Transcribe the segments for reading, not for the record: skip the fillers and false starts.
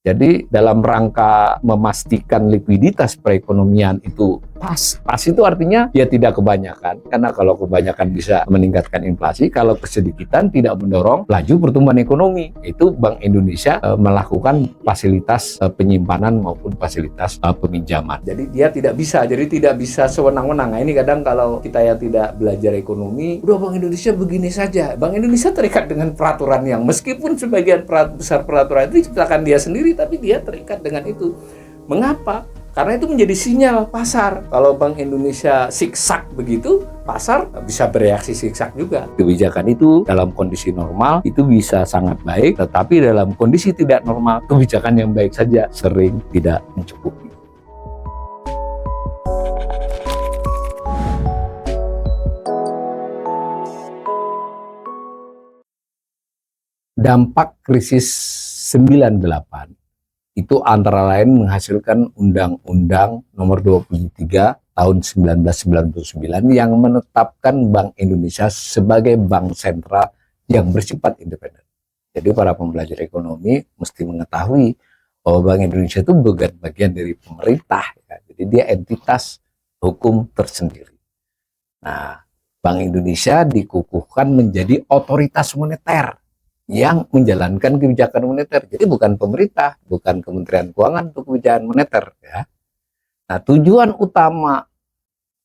Jadi dalam rangka memastikan likuiditas perekonomian itu pas. Pas itu artinya ya tidak kebanyakan, karena kalau kebanyakan bisa meningkatkan inflasi, kalau kesedikitan tidak mendorong laju pertumbuhan ekonomi. Itu Bank Indonesia melakukan fasilitas penyimpanan maupun fasilitas peminjaman. Jadi dia tidak bisa sewenang-wenang. Nah, ini kadang kalau kita yang tidak belajar ekonomi, udah Bank Indonesia begini saja. Bank Indonesia terikat dengan peraturan yang meskipun sebagian besar peraturan itu diciptakan dia sendiri, tapi dia terikat dengan itu. Mengapa? Karena itu menjadi sinyal pasar. Kalau Bank Indonesia siksak begitu, pasar bisa bereaksi siksak juga. Kebijakan itu dalam kondisi normal itu bisa sangat baik, tetapi dalam kondisi tidak normal, kebijakan yang baik saja sering tidak mencukupi. Dampak krisis 98 itu antara lain menghasilkan Undang-Undang Nomor 23 tahun 1999 yang menetapkan Bank Indonesia sebagai bank sentral yang bersifat independen. Jadi para pembelajar ekonomi mesti mengetahui bahwa Bank Indonesia itu bukan bagian dari pemerintah, ya. Jadi dia entitas hukum tersendiri. Nah, Bank Indonesia dikukuhkan menjadi otoritas moneter yang menjalankan kebijakan moneter. Jadi bukan pemerintah, bukan Kementerian Keuangan untuk kebijakan moneter, ya. Nah, tujuan utama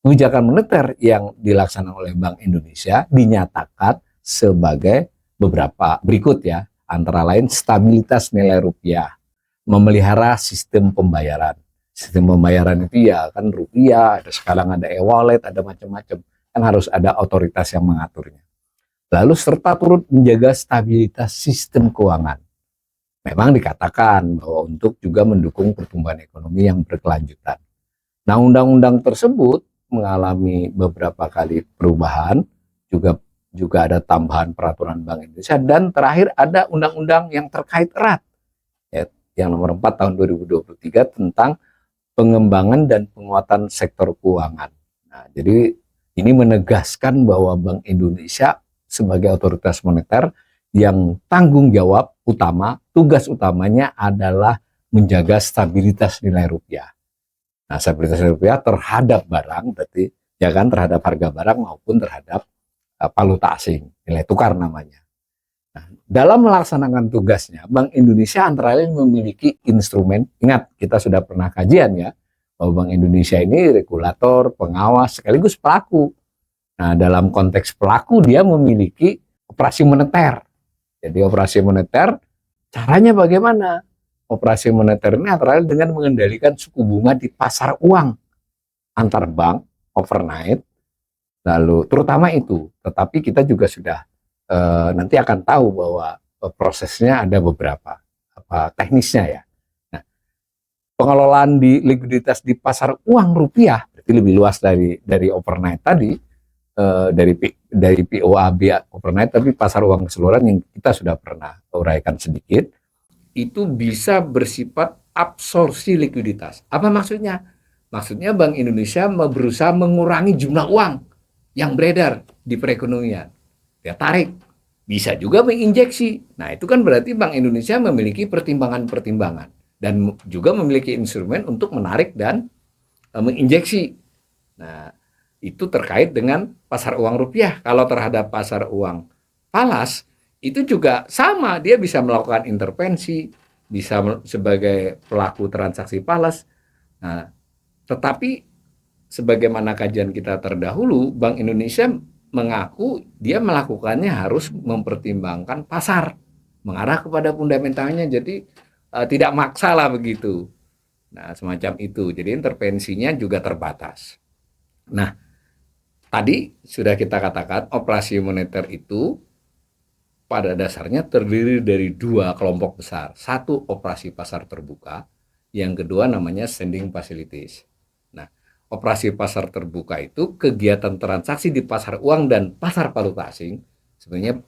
kebijakan moneter yang dilaksanakan oleh Bank Indonesia dinyatakan sebagai beberapa berikut, ya. Antara lain stabilitas nilai rupiah, memelihara sistem pembayaran. Sistem pembayaran itu ya kan rupiah, ada sekarang ada e-wallet, ada macam-macam. Kan harus ada otoritas yang mengaturnya. Lalu serta turut menjaga stabilitas sistem keuangan. Memang dikatakan bahwa untuk juga mendukung pertumbuhan ekonomi yang berkelanjutan. Nah, undang-undang tersebut mengalami beberapa kali perubahan, juga ada tambahan peraturan Bank Indonesia, dan terakhir ada undang-undang yang terkait erat, ya, yang nomor 4 tahun 2023 tentang pengembangan dan penguatan sektor keuangan. Nah, jadi ini menegaskan bahwa Bank Indonesia sebagai otoritas moneter yang tanggung jawab utama, tugas utamanya adalah menjaga stabilitas nilai rupiah. Nah, stabilitas nilai rupiah terhadap barang, berarti ya kan, terhadap harga barang maupun terhadap valuta asing, nilai tukar namanya. Nah, dalam melaksanakan tugasnya, Bank Indonesia antara lain memiliki instrumen, ingat kita sudah pernah kajian ya, bahwa Bank Indonesia ini regulator, pengawas, sekaligus pelaku. Nah, dalam konteks pelaku dia memiliki operasi moneter. Jadi operasi moneter caranya bagaimana? Operasi moneter ini antara lain dengan mengendalikan suku bunga di pasar uang antar bank overnight. Lalu terutama itu, tetapi kita juga sudah nanti akan tahu bahwa prosesnya ada beberapa teknisnya ya. Nah, pengelolaan di likuiditas di pasar uang rupiah berarti lebih luas dari overnight tadi. Dari POAB overnight, tapi pasar uang keseluruhan yang kita sudah pernah uraikan sedikit, itu bisa bersifat absorpsi likuiditas. Apa maksudnya? Maksudnya Bank Indonesia berusaha mengurangi jumlah uang yang beredar di perekonomian. Dia tarik, bisa juga menginjeksi. Nah, itu kan berarti Bank Indonesia memiliki pertimbangan-pertimbangan dan juga memiliki instrumen untuk menarik dan menginjeksi. Nah, itu terkait dengan pasar uang rupiah. Kalau terhadap pasar uang falas, itu juga sama, dia bisa melakukan intervensi, bisa sebagai pelaku transaksi falas. Nah, tetapi sebagaimana kajian kita terdahulu, Bank Indonesia mengaku dia melakukannya harus mempertimbangkan pasar, mengarah kepada fundamentalnya, jadi tidak maksa lah begitu. Nah, semacam itu. Jadi intervensinya juga terbatas. Nah, tadi sudah kita katakan operasi moneter itu pada dasarnya terdiri dari dua kelompok besar. Satu, operasi pasar terbuka, yang kedua namanya standing facilities. Nah, operasi pasar terbuka itu kegiatan transaksi di pasar uang dan pasar valuta asing. Sebenarnya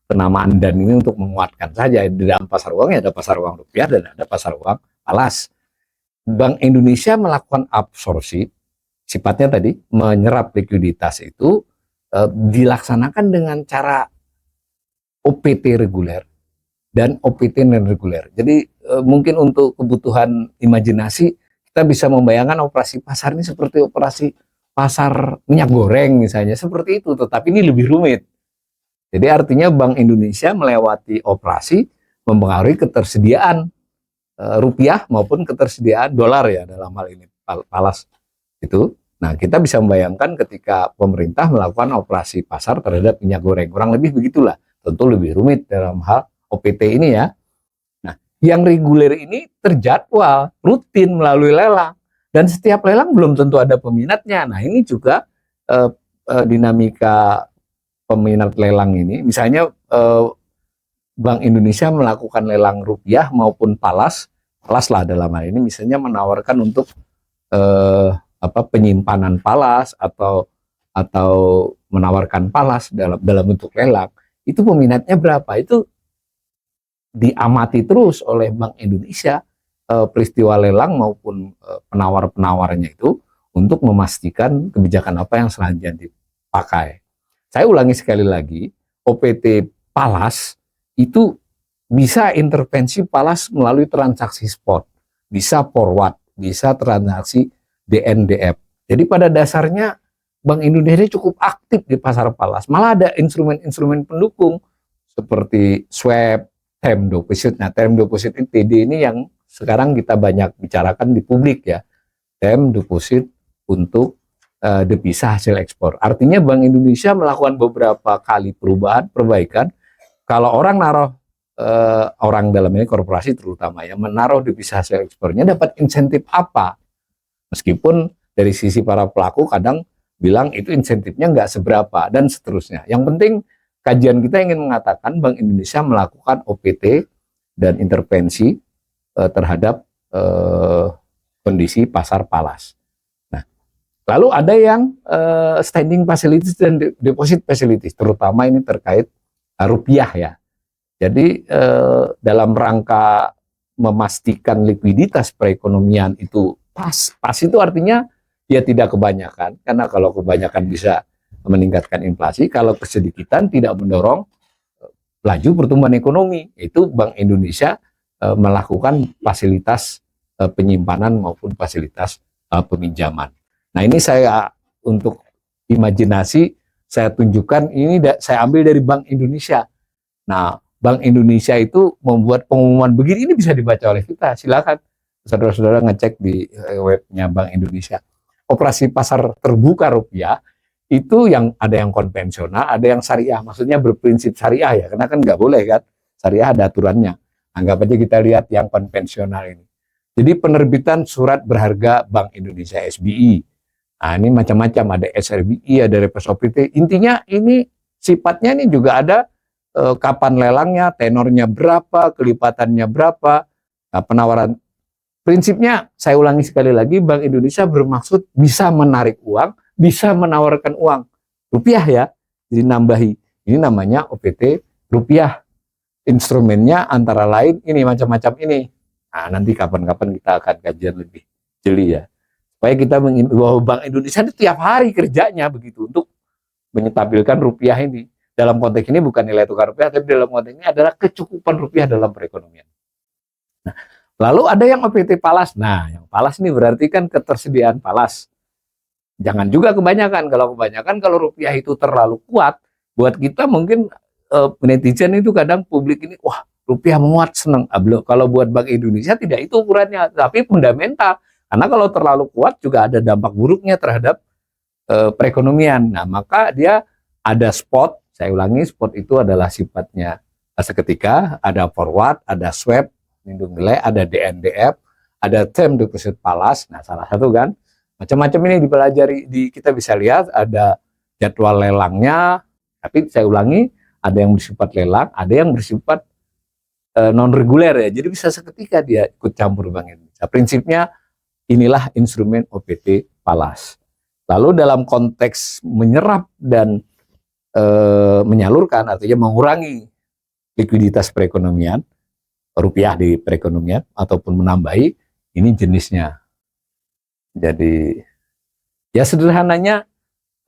penamaan dan ini untuk menguatkan saja, di dalam pasar uang ada pasar uang rupiah dan ada pasar uang falas. Bank Indonesia melakukan absorpsi, sifatnya tadi menyerap likuiditas itu dilaksanakan dengan cara OPT reguler dan OPT non reguler. Jadi mungkin untuk kebutuhan imajinasi kita bisa membayangkan operasi pasar ini seperti operasi pasar minyak goreng misalnya, seperti itu, tetapi ini lebih rumit. Jadi artinya Bank Indonesia melewati operasi mempengaruhi ketersediaan rupiah maupun ketersediaan dolar ya dalam hal ini falas itu. Nah, kita bisa membayangkan ketika pemerintah melakukan operasi pasar terhadap minyak goreng, kurang lebih begitulah. Tentu lebih rumit dalam hal OPT ini ya. Nah, yang reguler ini terjadwal rutin melalui lelang, dan setiap lelang belum tentu ada peminatnya. Nah, ini juga dinamika peminat lelang ini. Misalnya Bank Indonesia melakukan lelang rupiah maupun falas lah dalam hal ini, misalnya menawarkan untuk penyimpanan falas atau menawarkan falas dalam bentuk lelang. Itu peminatnya berapa? Itu diamati terus oleh Bank Indonesia, peristiwa lelang maupun penawar-penawarnya itu, untuk memastikan kebijakan apa yang selanjutnya dipakai. Saya ulangi sekali lagi, OPT falas itu bisa intervensi falas melalui transaksi spot, bisa forward, bisa transaksi DNDF. Jadi pada dasarnya Bank Indonesia cukup aktif di pasar falas. Malah ada instrumen-instrumen pendukung seperti swap, term deposit. Nah, term deposit TD ini yang sekarang kita banyak bicarakan di publik ya. Term deposit untuk devisa hasil ekspor. Artinya Bank Indonesia melakukan beberapa kali perbaikan. Kalau orang naruh, orang dalam ini korporasi terutama ya, menaruh devisa hasil ekspornya dapat insentif apa? Meskipun dari sisi para pelaku kadang bilang itu insentifnya nggak seberapa dan seterusnya. Yang penting kajian kita ingin mengatakan Bank Indonesia melakukan OPT dan intervensi terhadap kondisi pasar falas. Nah, lalu ada yang standing facilities dan deposit facilities, terutama ini terkait rupiah ya. Jadi dalam rangka memastikan likuiditas perekonomian itu pas itu artinya ya tidak kebanyakan, karena kalau kebanyakan bisa meningkatkan inflasi, kalau kesedikitan tidak mendorong laju pertumbuhan ekonomi. Itu Bank Indonesia melakukan fasilitas penyimpanan maupun fasilitas peminjaman. Nah, ini saya untuk imajinasi saya tunjukkan, ini saya ambil dari Bank Indonesia. Nah, Bank Indonesia itu membuat pengumuman begini, ini bisa dibaca oleh kita. Silakan saudara-saudara ngecek di webnya Bank Indonesia. Operasi pasar terbuka rupiah itu yang ada yang konvensional, ada yang syariah. Maksudnya berprinsip syariah ya, karena kan nggak boleh kan, syariah ada aturannya. Anggap aja kita lihat yang konvensional ini. Jadi penerbitan surat berharga Bank Indonesia SBI. Nah, ini macam-macam, ada SRBI, ada reverse OPT. Intinya ini sifatnya ini juga ada kapan lelangnya, tenornya berapa, kelipatannya berapa, nah, penawaran. Prinsipnya, saya ulangi sekali lagi, Bank Indonesia bermaksud bisa menarik uang, bisa menawarkan uang. Rupiah ya, jadi nambahi. Ini namanya OPT rupiah. Instrumennya antara lain ini, macam-macam ini. Nah, nanti kapan-kapan kita akan kajian lebih jeli ya. Supaya kita bahwa Bank Indonesia itu tiap hari kerjanya begitu untuk menyetabilkan rupiah ini. Dalam konteks ini bukan nilai tukar rupiah, tapi dalam konteks ini adalah kecukupan rupiah dalam perekonomian. Nah, lalu ada yang OPT falas. Nah, yang falas ini berarti kan ketersediaan falas. Jangan juga kebanyakan. Kalau kebanyakan, kalau rupiah itu terlalu kuat, buat kita mungkin netizen itu kadang publik ini, wah rupiah menguat, seneng. Kalau buat Bank Indonesia tidak itu ukurannya, tapi fundamental. Karena kalau terlalu kuat juga ada dampak buruknya terhadap perekonomian. Nah, maka dia ada spot. Saya ulangi, spot itu adalah sifatnya seketika, ada forward, ada swap, lindung nilai, ada DNDF, ada term deposit falas. Nah, salah satu kan, macam-macam ini dipelajari, kita bisa lihat ada jadwal lelangnya, tapi saya ulangi, ada yang bersifat lelang, ada yang bersifat non-reguler ya, jadi bisa seketika dia ikut campur Bank Indonesia. Prinsipnya inilah instrumen OPT falas. Lalu dalam konteks menyerap dan menyalurkan, artinya mengurangi likuiditas perekonomian, rupiah di perekonomian, ataupun menambahi, ini jenisnya. Jadi, ya sederhananya,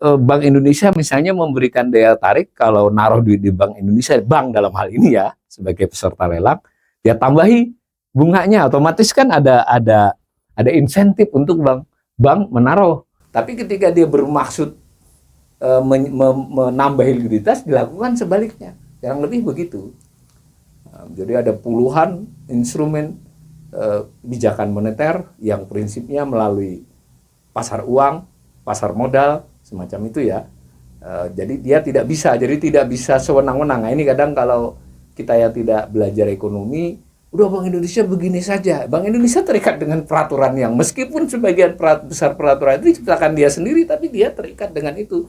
Bank Indonesia misalnya memberikan daya tarik, kalau naruh duit di Bank Indonesia, bank dalam hal ini ya, sebagai peserta lelang, dia tambahi bunganya otomatis kan ada insentif untuk bank menaruh. Tapi ketika dia bermaksud menambah likuiditas, dilakukan sebaliknya. Kurang lebih begitu. Jadi ada puluhan instrumen kebijakan moneter yang prinsipnya melalui pasar uang, pasar modal, semacam itu ya. Jadi dia tidak bisa sewenang-wenang. Nah, ini kadang kalau kita yang tidak belajar ekonomi, udah Bank Indonesia begini saja. Bank Indonesia terikat dengan peraturan yang meskipun sebagian besar peraturan itu diciptakan dia sendiri, tapi dia terikat dengan itu.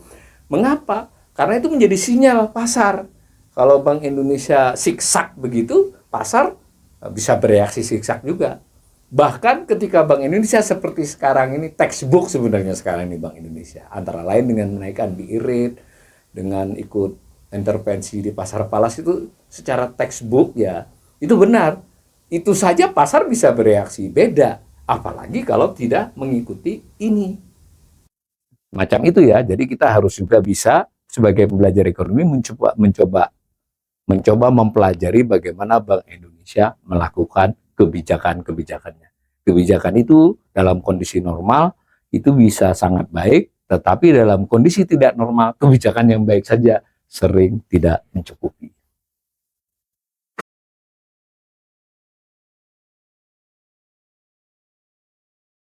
Mengapa? Karena itu menjadi sinyal pasar. Kalau Bank Indonesia siksak begitu, pasar bisa bereaksi siksak juga. Bahkan ketika Bank Indonesia seperti sekarang ini, textbook sebenarnya sekarang ini Bank Indonesia. Antara lain dengan menaikkan BI rate, dengan ikut intervensi di pasar falas, itu secara textbook ya, itu benar. Itu saja pasar bisa bereaksi beda. Apalagi kalau tidak mengikuti ini. Macam itu ya, jadi kita harus juga bisa sebagai pembelajar ekonomi mencoba mempelajari bagaimana Bank Indonesia melakukan kebijakan-kebijakannya. Kebijakan itu dalam kondisi normal itu bisa sangat baik, tetapi dalam kondisi tidak normal kebijakan yang baik saja sering tidak mencukupi.